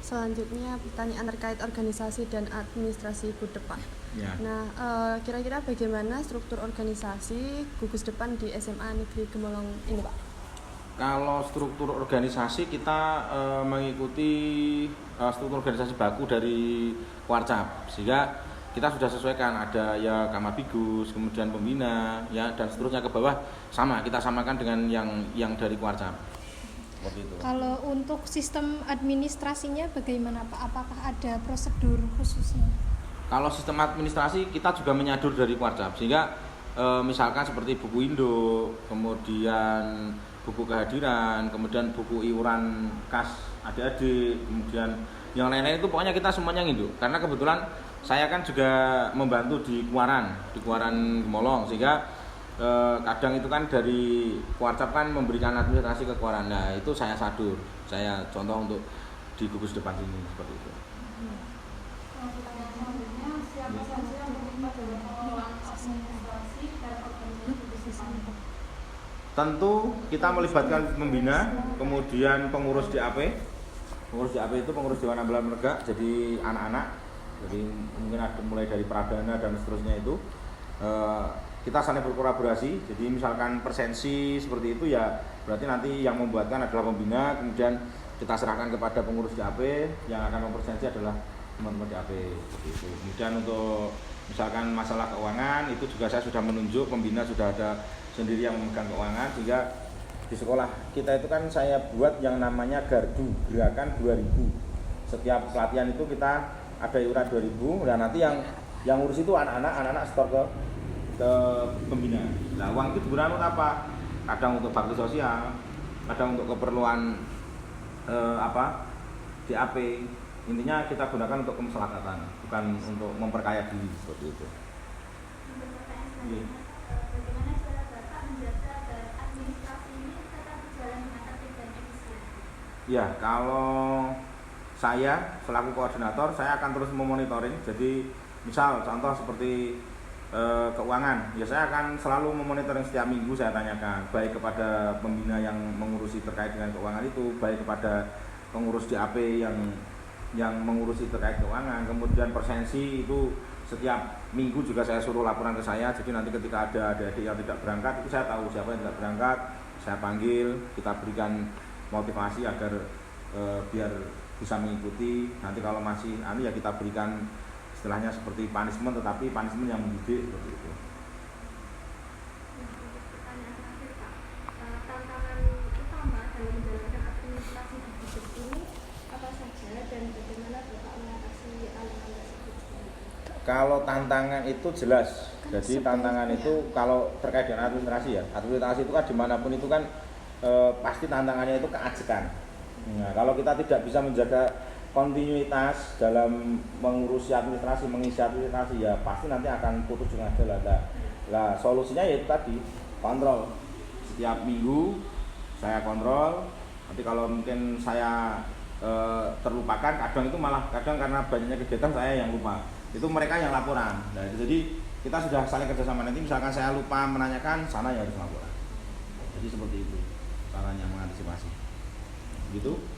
Selanjutnya pertanyaan terkait organisasi dan administrasi Gugus Depan. Ya. Nah, kira-kira bagaimana struktur organisasi Gugus Depan di SMA Negeri Gemolong ini, Pak? Kalau struktur organisasi kita mengikuti struktur organisasi baku dari Warcap, sehingga kita sudah sesuaikan, ada ya Kamabigus, kemudian pembina, ya dan seterusnya ke bawah sama, kita samakan dengan yang dari Warcap. Seperti itu. Kalau untuk sistem administrasinya bagaimana Pak? Apakah ada prosedur khususnya? Kalau sistem administrasi kita juga menyadur dari Warcap, sehingga misalkan seperti buku induk, kemudian buku kehadiran, kemudian buku iuran kas adik-adik, kemudian yang lain-lain itu pokoknya kita semuanya nginduk. Karena kebetulan saya kan juga membantu di Kuaran Gemolong, sehingga kadang itu kan dari Warcap kan memberikan administrasi ke Kuaran. Nah, itu saya sadur. Saya contoh untuk di Gugus Depan ini seperti itu. Siapa saja yang terlibat dalam pengelolaan administrasi dan organisasi Gugus Depan? Tentu kita melibatkan pembina, kemudian pengurus DAP. Pengurus DAP itu pengurus Dewan Ambalan Menegak, jadi anak-anak. Jadi mungkin ada mulai dari Pradana dan seterusnya itu. Kita saling berkolaborasi. Jadi misalkan persensi seperti itu ya berarti nanti yang membuatkan adalah pembina, kemudian kita serahkan kepada pengurus DAP, yang akan mempersensi adalah teman-teman DAP seperti itu. Kemudian untuk misalkan masalah keuangan itu juga saya sudah menunjuk, pembina sudah ada sendiri yang memegang keuangan, sehingga di sekolah kita itu kan saya buat yang namanya Gardu, gerakan 2000. Setiap pelatihan itu kita ada iuran 2000, dan nanti yang ngurus itu anak-anak setor ke pembina. Nah, uang itu digunakan untuk apa? Kadang untuk bakti sosial, kadang untuk keperluan DAP. Intinya kita gunakan untuk kemaslahatan, bukan untuk memperkaya diri seperti itu. Untuk pertanyaan selanjutnya, bagaimana cara Bapak menjaga agar administrasi ini tetap berjalan dengan tertib dan efisien? Ya, kalau saya selaku koordinator, saya akan terus memonitoring. Jadi misal contoh seperti keuangan, ya saya akan selalu memonitoring setiap minggu. Saya tanyakan baik kepada pembina yang mengurusi terkait dengan keuangan itu, baik kepada pengurus DAP yang mengurusi terkait keuangan, kemudian persensi itu setiap minggu juga saya suruh laporan ke saya. Jadi nanti ketika ada adik-adik yang tidak berangkat, itu saya tahu siapa yang tidak berangkat, saya panggil, kita berikan motivasi agar biar bisa mengikuti. Nanti kalau masih ya kita berikan istilahnya seperti punishment, tetapi punishment yang mendidik seperti itu. Untuk pertanyaan terakhir Pak, tantangan utama dalam menjalankan administrasi di Gugus ini apa saja dan bagaimana Bapak mengatasi hal-hal tersebut? Kalau tantangan itu jelas. Jadi tantangan itu kalau terkait dengan administrasi ya, administrasi itu kan dimanapun itu kan pasti tantangannya itu keajekan. Nah, kalau kita tidak bisa menjaga kontinuitas dalam mengurusi administrasi, mengisi administrasi, ya pasti nanti akan putus dengan jalan. Nah, solusinya yaitu tadi kontrol. Setiap minggu saya kontrol. Nanti kalau mungkin saya terlupakan, kadang karena banyaknya kegiatan saya yang lupa. Itu mereka yang laporan. Nah, jadi kita sudah saling kerjasama. Nanti misalkan saya lupa menanyakan, sana ya harus laporan. Jadi seperti itu caranya mengantisipasi. Gitu.